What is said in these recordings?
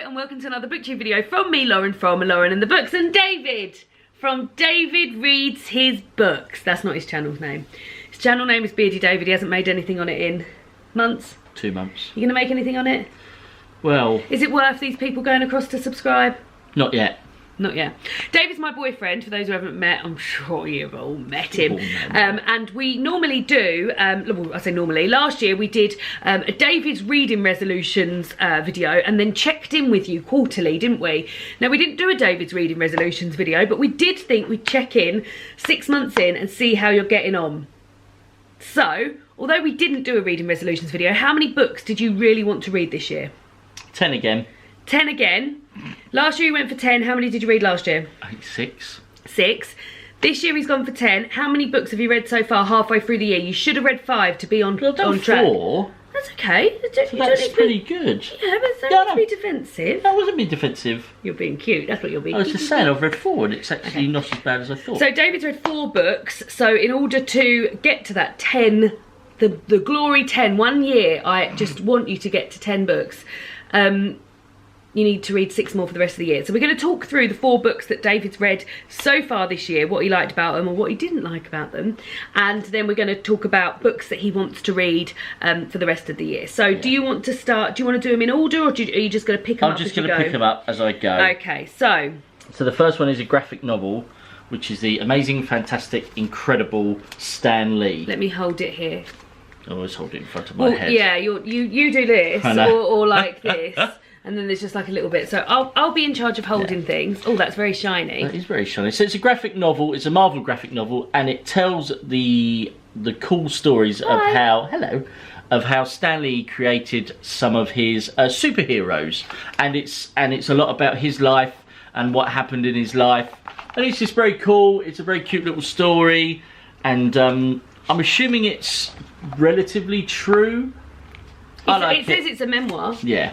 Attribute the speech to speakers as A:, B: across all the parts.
A: and welcome to another BookTube video from me, Lauren, from Lauren and the Books, and David from David Reads His Books. That's not his channel's name. His channel name is Beardy David. He hasn't made anything on it in months.
B: 2 months.
A: You gonna make anything on it?
B: Well...
A: Is it worth these people going across to subscribe?
B: Not yet.
A: Not yet. David's my boyfriend, for those who haven't met. I'm sure you've all met him. And we normally do, well, I say normally, last year we did a David's reading resolutions video and then checked in with you quarterly, didn't we? Now, we didn't do a David's reading resolutions video, but we did think we'd check in 6 months in and see how you're getting on. So, although we didn't do a reading resolutions video, how many books did you really want to read this year?
B: 10 again.
A: 10 again. Last year you went for 10. How many did you read last year?
B: I think 6.
A: 6. This year he's gone for 10. How many books have you read so far halfway through the year? You should have read 5 to be on track.
B: 4.
A: That's okay.
B: That's pretty good.
A: Yeah, but don't be defensive.
B: I wasn't being defensive.
A: You're being cute. That's what you're being.
B: I was just saying, I've read 4 and it's actually not as bad as I thought.
A: So David's read 4 books. So in order to get to that 10, the glory 10, 1 year, I just want you to get to 10 books. You need to read 6 more for the rest of the year. So we're going to talk through the 4 books that David's read so far this year, what he liked about them or what he didn't like about them. And then we're going to talk about books that he wants to read for the rest of the year. So do you want to start, do you want to do them in order, or are you just going to pick them up as you go?
B: I'm just going to pick them up as I go.
A: Okay, so
B: the first one is a graphic novel, which is the amazing, fantastic, incredible Stanley.
A: Let me hold it here.
B: I always hold it in front of my head.
A: Yeah, you do this or like this. And then there's just like a little bit. So I'll be in charge of holding things. Oh, that's very shiny.
B: That is very shiny. So it's a graphic novel. It's a Marvel graphic novel, and it tells the cool stories of how Stanley created some of his superheroes, and it's a lot about his life and what happened in his life, and it's just very cool. It's a very cute little story, and I'm assuming it's relatively true.
A: It says it's a memoir.
B: Yeah.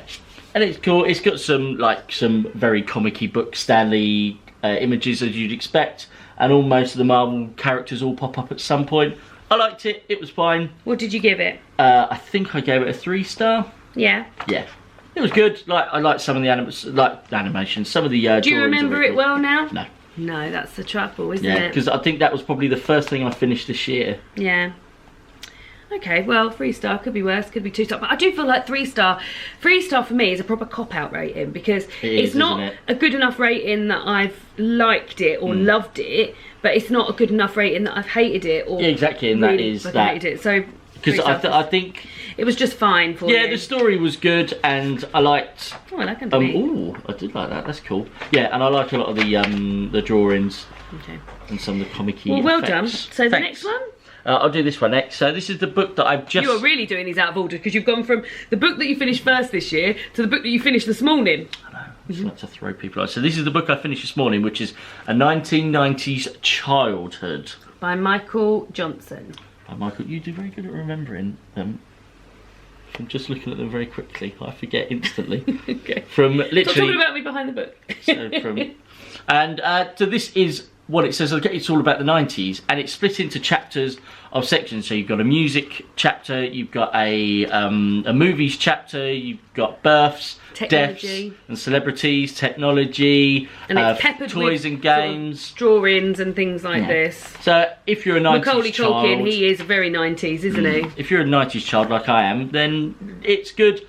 B: And it's cool. It's got some very comic-y book Stanley images as you'd expect, and all most of the Marvel characters all pop up at some point. I liked it. It was fine.
A: What did you give it?
B: I think I gave it a 3-star.
A: Yeah.
B: Yeah. It was good. I liked some of the animation. Some of the.
A: Do you remember it well now?
B: No.
A: No, that's the trouble, isn't it?
B: Yeah, because I think that was probably the first thing I finished this year.
A: Yeah. Okay, well, 3-star, could be worse, could be 2-star, but I do feel like 3-star for me is a proper cop-out rating, because it's not a good enough rating that I've liked it or loved it, but it's not a good enough rating that I've hated it or
B: exactly, and
A: really
B: that is
A: hated it. So
B: because I think
A: it was just fine for you.
B: Yeah, the story was good, and I liked.
A: Oh, I like it.
B: Oh, I did like that. That's cool. Yeah, and I like a lot of the drawings.
A: Okay.
B: And some of the comic-y
A: well
B: effects.
A: Done. So the next one.
B: I'll do this one next. So this is the book that I've just...
A: You are really doing these out of order, because you've gone from the book that you finished first this year to the book that you finished this morning.
B: I know. I just like to throw people out. So this is the book I finished this morning, which is A 1990s Childhood.
A: By Michael Johnson.
B: By Michael. You do very good at remembering them. I'm just looking at them very quickly. I forget instantly.
A: Okay.
B: From literally...
A: Stop talking about me behind the book.
B: So this is... what it says, it's all about the 90s, and it's split into chapters of sections. So you've got a music chapter, you've got a movies chapter, you've got births, deaths, and celebrities, technology,
A: and it's peppered
B: toys
A: with
B: and games,
A: sort of drawings and things like this.
B: So if you're a 90s
A: Macaulay
B: child,
A: Culkin, he is very 90s, isn't he?
B: If you're a 90s child like I am, then it's good.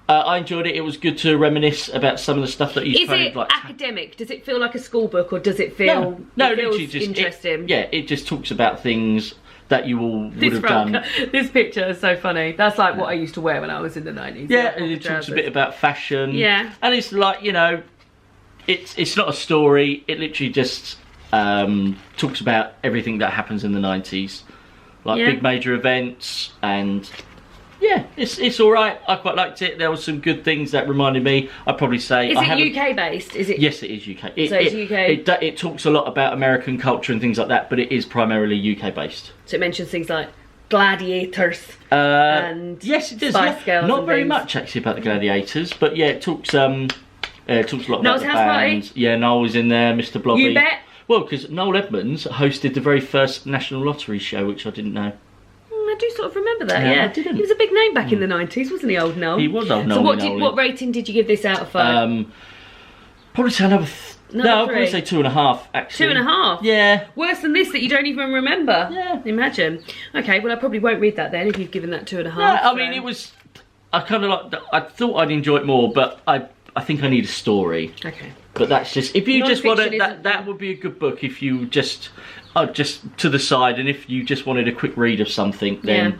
B: I enjoyed it. It was good to reminisce about some of the stuff that you used to
A: Is it academic? Does it feel like a school book, or does it feel
B: literally just
A: interesting?
B: It just talks about things that you all would have done.
A: This picture is so funny. That's like what I used to wear when I was in the 90s.
B: Yeah, and it talks a bit about fashion.
A: Yeah.
B: And it's like, you know, it's not a story. It literally just talks about everything that happens in the 90s. Like big major events, and... yeah, it's all right. I quite liked it. There were some good things that reminded me. I'd probably say...
A: Is it UK based? Is it?
B: Yes, it is UK.
A: So it's UK.
B: It talks a lot about American culture and things like that, but it is primarily UK based.
A: So it mentions things like gladiators and
B: yes, it does.
A: Spice Girls.
B: Not very much actually about the gladiators, but yeah, it talks a lot about the bands. Party? Yeah, Noel was in there, Mr. Blobby.
A: You bet.
B: Well, because Noel Edmonds hosted the very first National Lottery show, which I didn't know.
A: I do sort of remember that.
B: Yeah,
A: Yeah,
B: I didn't.
A: He was a big name back in the 90s, wasn't he, old Noel?
B: He was old Noel.
A: So what rating did you give this out of 5?
B: Probably say another. No, I'll probably say 2.5. Actually,
A: 2.5.
B: Yeah.
A: Worse than this that you don't even remember.
B: Yeah.
A: Imagine. Okay, well I probably won't read that then if you've given that 2.5.
B: No, I mean it was. I kind of like. I thought I'd enjoy it more, but I think I need a story.
A: Okay.
B: But that's just if you just want
A: Non-fiction
B: to.
A: isn't-
B: That would be a good book if you just to the side, and if you just wanted a quick read of something, then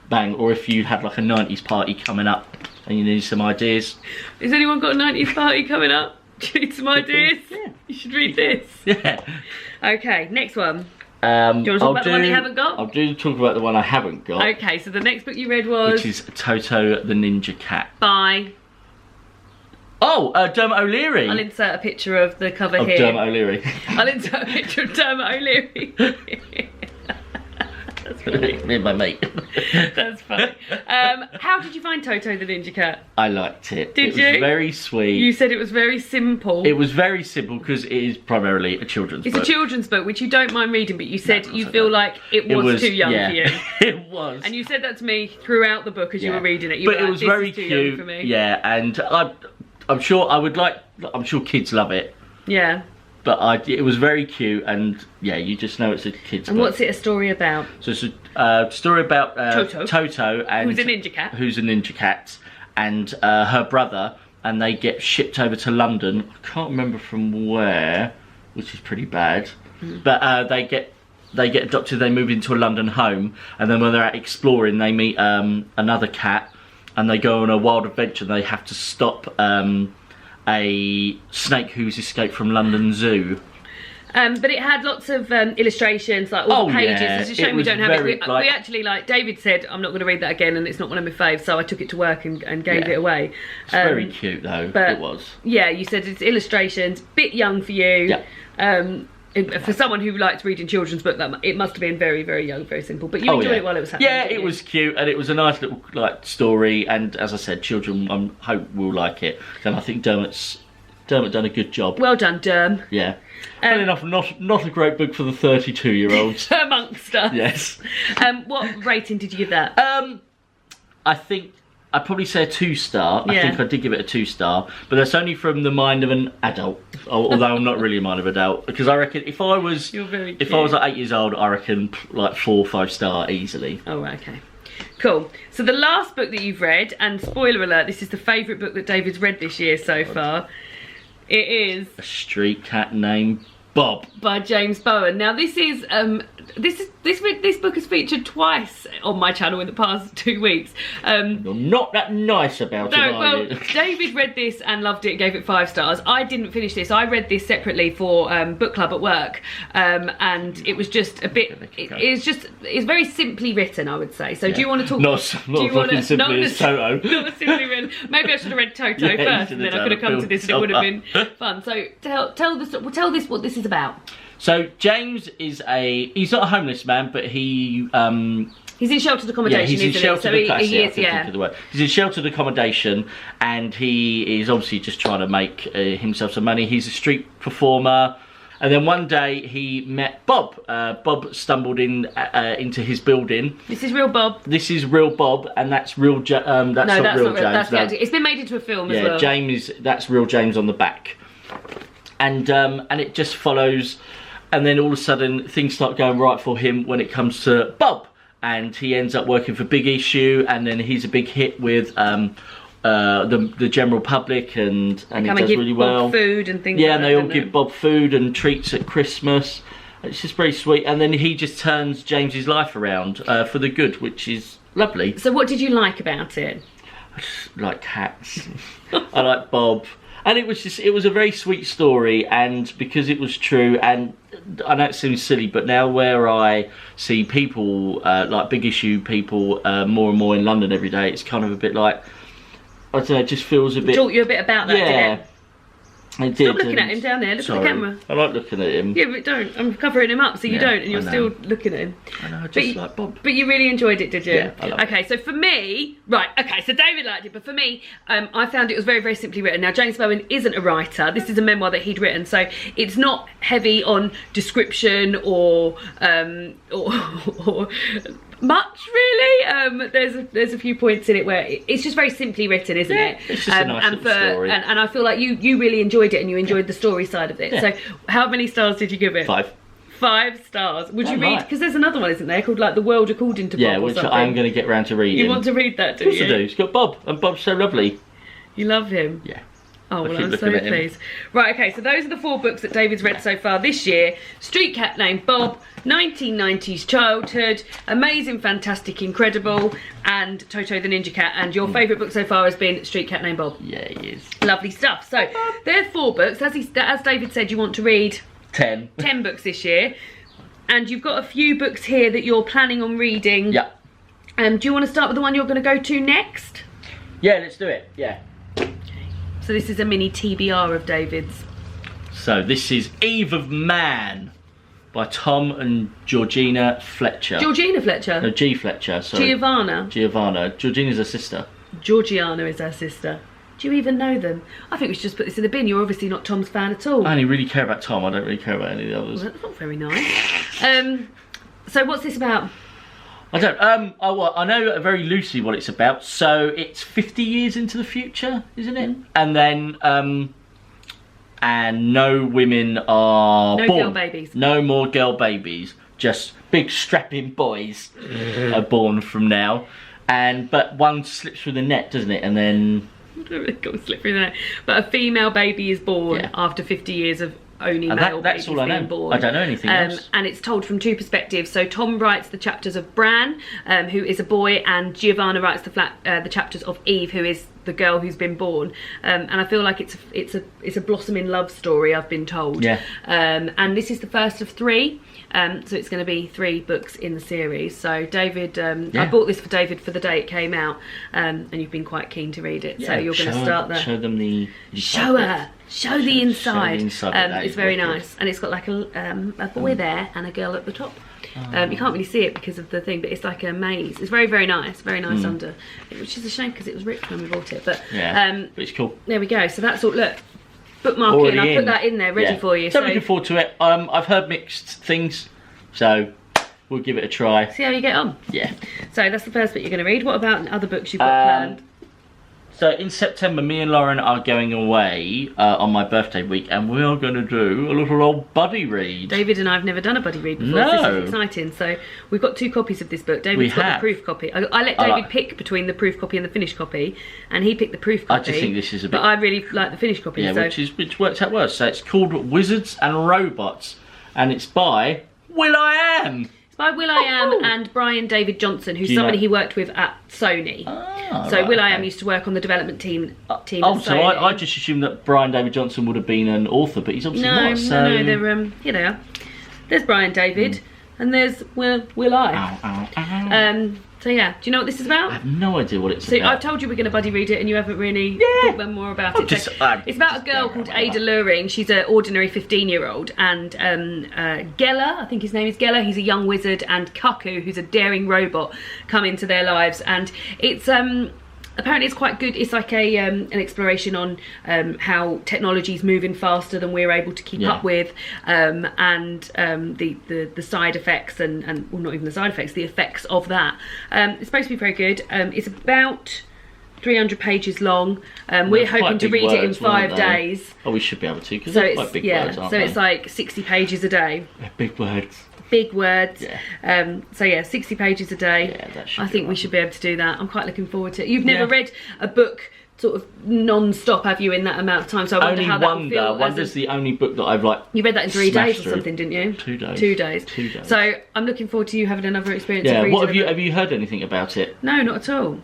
B: bang. Or if you had like a 90s party coming up and you need some ideas.
A: Has anyone got a 90s party coming up? Do you need some ideas?
B: Yeah.
A: You should read this.
B: Yeah.
A: Okay, next one.
B: Do
A: you want to talk about the one you haven't got?
B: I'll talk about the one I haven't got.
A: Okay, so the next book you read was...
B: Which is Toto the Ninja Cat.
A: By...
B: Oh, Dermot O'Leary.
A: I'll insert a picture of the cover
B: Of
A: here.
B: Dermot O'Leary.
A: I'll insert a picture of Dermot O'Leary. That's funny.
B: Me and my mate.
A: That's funny. How did you find Toto the Ninja Cat?
B: I liked it.
A: Did you?
B: It was very sweet.
A: You said it was very simple.
B: It was very simple because it is primarily a children's book.
A: It's a children's book, which you don't mind reading, but you said you feel like it was too young for you.
B: It was.
A: And you said that to me throughout the book as you were reading it.
B: But it was very cute.
A: For me.
B: Yeah, and I'm sure I'm sure kids love it.
A: Yeah.
B: But it was very cute, and yeah, you just know it's a kids' book.
A: And what's it a story about?
B: So it's a story about
A: Toto,
B: and
A: who's a ninja cat.
B: Who's a ninja cat, and her brother, and they get shipped over to London. I can't remember from where, which is pretty bad. But they get adopted. They move into a London home, and then when they're out exploring, they meet another cat, and they go on a wild adventure. They have to stop a snake who's escaped from London Zoo.
A: But it had lots of illustrations, like all the pages.
B: Yeah.
A: It's a shame we don't have it. We actually, like David said, I'm not going to read that again, and it's not one of my faves, so I took it to work and gave it away.
B: It's very cute though,
A: but,
B: it was.
A: Yeah, you said it's illustrations, bit young for you.
B: Yeah.
A: For someone who likes reading children's books, it must have been very, very young, very simple. But you enjoyed it while it was happening.
B: Yeah, it was cute, and it was a nice little story. And as I said, children I hope will like it. And I think Dermot done a good job.
A: Well done, Derm.
B: Yeah. Funny enough, not a great book for the 32-year-olds.
A: Amongst us.
B: Yes.
A: What rating did you give that?
B: I think I'd probably say a 2-star. I think I did give it a 2-star, but that's only from the mind of an adult. Although I'm not really a mind of an adult, because I reckon if I was like 8 years old, I reckon like 4 or 5-star easily.
A: Oh, okay. Cool. So the last book that you've read, and spoiler alert, this is the favourite book that David's read this year so far. It is
B: A Street Cat Named Bob
A: by James Bowen. Now this is this book has featured twice on my channel in the past 2 weeks.
B: You're not that nice about it, are you?
A: David read this and loved it, gave it 5 stars. I didn't finish this. I read this separately for book club at work, and it was just a bit. It's very simply written, I would say. So do you want to talk?
B: Not fucking simply as Toto.
A: Not simply written. Maybe I should have read Toto first, and then I could have come to this, and it would have been fun. So tell this what this is about.
B: So James is he's not a homeless man, but he's
A: in sheltered accommodation.
B: Yeah, he's in sheltered
A: accommodation.
B: He's in sheltered accommodation, and he is obviously just trying to make himself some money. He's a street performer, and then one day he met Bob. Bob stumbled into his building.
A: This is real Bob.
B: This is real Bob, and that's real. That's not real James.
A: That's it's been made into a film as well.
B: Yeah, that's real James on the back, and it just follows. And then all of a sudden, things start going right for him when it comes to Bob. And he ends up working for Big Issue, and then he's a big hit with the general public, and he does really well.
A: Bob food and things.
B: Yeah, and they all give Bob food and treats at Christmas. It's just very sweet. And then he just turns James's life around for the good, which is lovely.
A: So what did you like about it?
B: I just like cats. I like Bob. And it was a very sweet story, and because it was true, and I know it seems silly, but now where I see people, like Big Issue people, more and more in London every day, it's kind of a bit like, I don't know, it just feels a bit...
A: Taught you a bit about that, did it?
B: It did.
A: Stop looking at him down there, look at the camera.
B: I like looking at him.
A: Yeah, but don't. I'm covering him up so you don't, and you're still looking at him.
B: I know, I just like Bob.
A: But you really enjoyed it, did you?
B: Yeah, I love it.
A: Okay, so for me, so David liked it, but for me, I found it was very, very simply written. Now, James Bowen isn't a writer. This is a memoir that he'd written, so it's not heavy on description or much really. There's a few points in it where it's just very simply written, isn't it?
B: It's just a nice little story.
A: And I feel like you really enjoyed it, and you enjoyed the story side of it. So how many stars did you give it?
B: 5.
A: 5 stars. Would you read? Because there's another one, isn't there, called like The World According to Bob?
B: Yeah,
A: or
B: which
A: something.
B: I'm going to get round to reading.
A: You want to read that, do you?
B: Of course I do. It's got Bob, and Bob's so lovely.
A: You love him?
B: Yeah.
A: Oh, well, I'm so pleased. Right, okay, so those are the 4 books that David's read so far this year. Street Cat Named Bob, 1990s Childhood, Amazing, Fantastic, Incredible, and Toto the Ninja Cat. And your favourite book so far has been Street Cat Named Bob.
B: Yeah, he is.
A: Lovely stuff. So, there are 4 books. As David said, you want to read
B: 10
A: books this year. And you've got a few books here that you're planning on reading.
B: Yeah.
A: Do you want to start with the one you're going to go to next?
B: Yeah, let's do it. Yeah.
A: So this is a mini TBR of David's.
B: So this is Eve of Man by Tom and Georgina Fletcher.
A: Georgina Fletcher?
B: No, G. Fletcher, sorry.
A: Giovanna.
B: Georgina's her sister.
A: Georgiana is her sister. Do you even know them? I think we should just put this in the bin. You're obviously not Tom's fan at all.
B: I only really care about Tom. I don't really care about any of the others.
A: Well, that's not very nice. So what's this about?
B: I don't. I know very loosely what it's about. So it's 50 years into the future, isn't it? And then, and no women are born.
A: No girl babies.
B: No more girl babies. Just big strapping boys are born from now. But one slips through the net, doesn't it? And then.
A: Got to slip through the net. But a female baby is born after 50 years of only male
B: that's
A: babies
B: all I know.
A: being born.
B: I don't know anything else.
A: And it's told from 2 perspectives. So Tom writes the chapters of Bran, who is a boy, and Giovanna writes the chapters of Eve, who is the girl who's been born. And I feel like it's a blossoming love story, I've been told.
B: Yeah.
A: And this is the first of 3. So it's going to be 3 books in the series. So David, I bought this for David for the day it came out, and you've been quite keen to read it. Yeah, so you're going to start there.
B: Show them the.
A: Show the inside. It's very nice, and it's got like a boy there and a girl at the top. You can't really see it because of the thing, but it's like a maze. It's very, very nice under, which is a shame because it was ripped when we bought it. But
B: but it's cool.
A: There we go. So that's all. Look. Bookmark it, and I'll put that in there ready for you.
B: So looking forward to it. I've heard mixed things, so we'll give it a try.
A: See how you get on.
B: Yeah.
A: So that's the first bit you're going to read. What about other books you've got planned?
B: So in September, me and Lauren are going away on my birthday week, and we are going to do a little old buddy read.
A: David and I have never done a buddy read before.
B: No.
A: So this is exciting. So we've got 2 copies of this book. David's got the proof copy. I let David pick between the proof copy and the finished copy, and he picked the proof copy.
B: I just think this is a bit.
A: But I really like the finished copy.
B: Yeah, which works out worse. So it's called Wizards and Robots, and it's by Will.i.am.
A: By Will.i.am and Brian David Johnson, who's somebody he worked with at Sony. So Will.i.am used to work on the development team at Sony.
B: So I just assumed that Brian David Johnson would have been an author, but he's obviously not.
A: No, they're here they are. There's Brian David, and there's Will.i.am. So yeah, do you know what this is about?
B: I have no idea what it's about.
A: So I've told you we're going to buddy read it, and you haven't really thought more about it. It's about a girl called Ada Luring. She's an ordinary 15-year-old, and Geller, I think his name is Geller, he's a young wizard, and Cuckoo, who's a daring robot, come into their lives, and it's apparently it's quite good. It's like an exploration on how technology is moving faster than we're able to keep up with, and the side effects and well, not even the side effects, the effects of that. It's supposed to be very good. It's about 300 pages long. We're hoping to read it in 5 days.
B: Oh, we should be able to, because they're quite big words, aren't they?
A: It's like 60 pages a day.
B: Big words.
A: Big words.
B: Yeah.
A: So yeah, 60 pages a day.
B: Yeah, that should
A: I think we should be able to do that. I'm quite looking forward to it. You've never read a book sort of non-stop, have you, in that amount of time? So I wonder how that will feel.
B: Wonder's the only book that I've
A: You read that in 3 days or something, didn't you?
B: 2 days.
A: 2 days.
B: 2 days.
A: So I'm looking forward to you having another experience.
B: Yeah.
A: Of reading.
B: What have you heard anything about it?
A: No, not at all.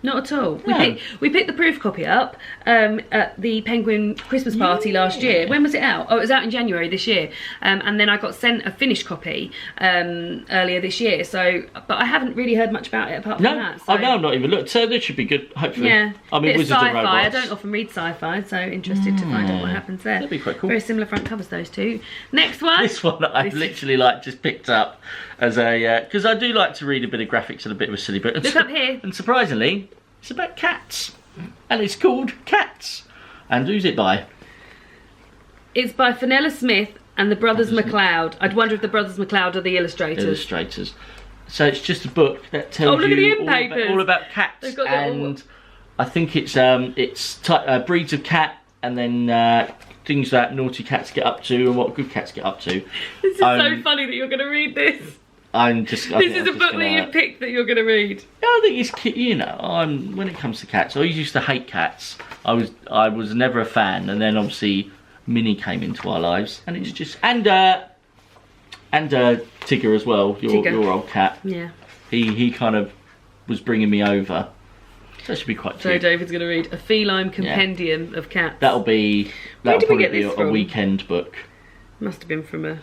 A: Not at all.
B: No.
A: We picked the proof copy up at the Penguin Christmas party last year. When was it out? Oh, it was out in January this year. And then I got sent a finished copy earlier this year. So, but I haven't really heard much about it apart from that. So.
B: I've not even looked. So this should be good, hopefully.
A: Yeah.
B: I mean, Wizards and Robots.
A: I don't often read sci-fi, so interested to find out what happens there.
B: That'd be quite cool.
A: Very similar front covers, those two. Next one.
B: This one I've literally just picked up as a because I do like to read a bit of graphics and a bit of a silly book.
A: Look up here.
B: And surprisingly, it's about cats, and it's called Cats. And who's it by?
A: It's by Fenella Smith and the Brothers McLeod. I'd wonder if the Brothers McLeod are the illustrators.
B: So it's just a book that tells
A: look at the
B: you
A: end papers.
B: all about cats,
A: They've got
B: and I think it's breeds of cat, and then things that naughty cats get up to and what good cats get up to.
A: This is so funny that you're going to read this. This is a book that you've picked that you're going to read.
B: I think it's, you know, when it comes to cats, I used to hate cats. I was never a fan, and then obviously Minnie came into our lives, and it's just and Tigger as well, your old cat.
A: Yeah.
B: He kind of was bringing me over. So that should be quite cute.
A: So David's going to read a Feline Compendium of Cats.
B: That'll probably be a weekend book.
A: Must have been from a...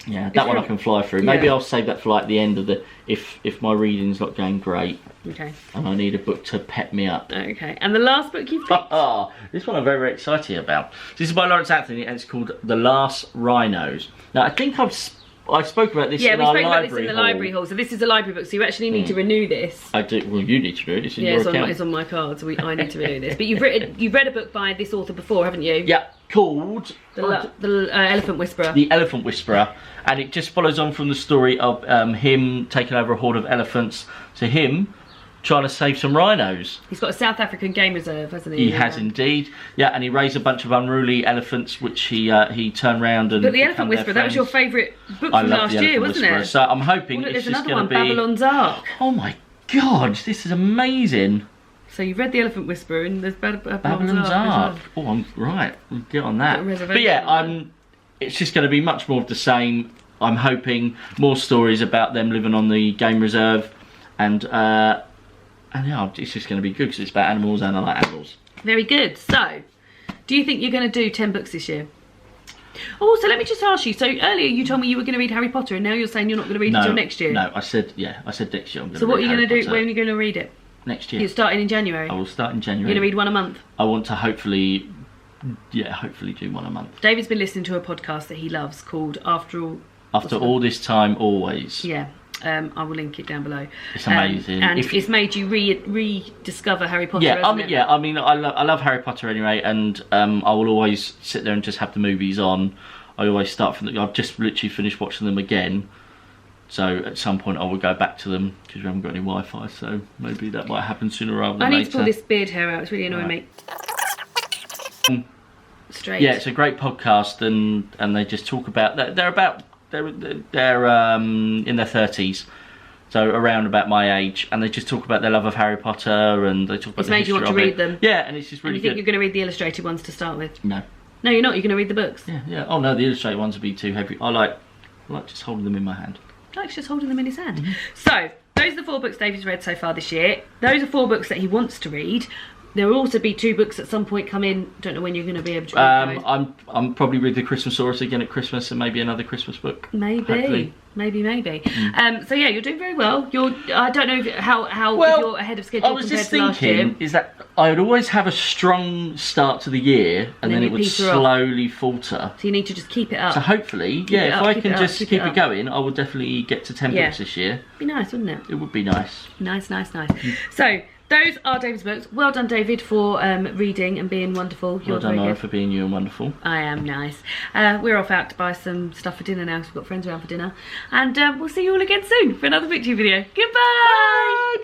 B: Yeah, that one I can fly through. Maybe I'll save that for like the end of the... If my reading's not going great.
A: Okay.
B: And I need a book to pep me up.
A: Okay. And the last book you've picked?
B: This one I'm very, very excited about. This is by Lawrence Anthony, and it's called The Last Rhinos. Now, I think I spoke about this in our library hall. Yeah, we spoke about this in the library hall.
A: So this is a library book, so you actually need to renew this.
B: I do. Well, you need to renew this in your account.
A: It's on my card, so I need to renew this. But you've read a book by this author before, haven't you?
B: Yeah, called...
A: The Elephant Whisperer.
B: The Elephant Whisperer. And it just follows on from the story of him taking over a horde of elephants to him trying to save some rhinos.
A: He's got a South African game reserve, hasn't he?
B: He has indeed. Yeah, and he raised a bunch of unruly elephants, which he turned around and...
A: But the Elephant Whisperer, that was your favourite book from last year, wasn't it?
B: So I'm hoping
A: it's
B: just
A: going to be...
B: There's another one,
A: Babylon's Ark.
B: Oh my God, this is amazing.
A: So you've read The Elephant Whisperer and there's
B: Babylon's Ark. Oh, I'm right. We'll get on that. But yeah, it's just going to be much more of the same. I'm hoping more stories about them living on the game reserve, and yeah, it's just going to be good because it's about animals and I like animals.
A: Very good. So, do you think you're going to do 10 books this year? Oh, so let me just ask you. So earlier you told me you were going to read Harry Potter, and now you're saying you're not going to read it until next year.
B: No, I said next year I'm going to read Harry Potter.
A: So what are you going to do? When are you going to read it?
B: Next year.
A: You're starting in January?
B: I will start in January.
A: You're going to read one a month?
B: I want to hopefully do one a month.
A: David's been listening to a podcast that he loves called After All This Time Always. Yeah. I will link it down below.
B: It's amazing.
A: And it's made you rediscover Harry Potter,
B: hasn't it? I mean, I love Harry Potter anyway, and I will always sit there and just have the movies on. I always start from I've just literally finished watching them again. So at some point I will go back to them because we haven't got any Wi-Fi, so maybe that might happen sooner rather than later.
A: I need to pull this beard hair out, it's really annoying me. Straight.
B: Yeah, it's a great podcast, and they just talk about they're in their 30s, so around about my age, and they just talk about their love of Harry Potter, and they talk about the history of it. It's made you want to read them. Yeah, and it's just really good.
A: You think you're going to read the illustrated ones to start with?
B: No.
A: No, you're not. You're going to read the books.
B: Yeah. Oh no, the illustrated ones would be too heavy. I like just holding them in my hand.
A: Jack's just holding them in his hand. So, those are the 4 books David's read so far this year. Those are 4 books that he wants to read. There will also be 2 books at some point come in. Don't know when you're going to be able to read those.
B: I'm probably read the Christmasaurus again at Christmas, and maybe another Christmas book.
A: Maybe.
B: Hopefully.
A: Maybe. So yeah, you're doing very well. I don't know how if you're ahead of schedule compared to last year. I was just thinking
B: is that I would always have a strong start to the year, and then it would slowly falter.
A: So you need to just keep it up.
B: So hopefully, if I can just keep it going, I will definitely get to 10 books this year.
A: Be nice, wouldn't it?
B: It would be nice.
A: Nice. So those are David's books. Well done, David, for reading and being wonderful.
B: Well done, Laura, for being you and wonderful.
A: I am nice. We're off out to buy some stuff for dinner now because we've got friends around for dinner. And we'll see you all again soon for another picture video. Goodbye! Bye.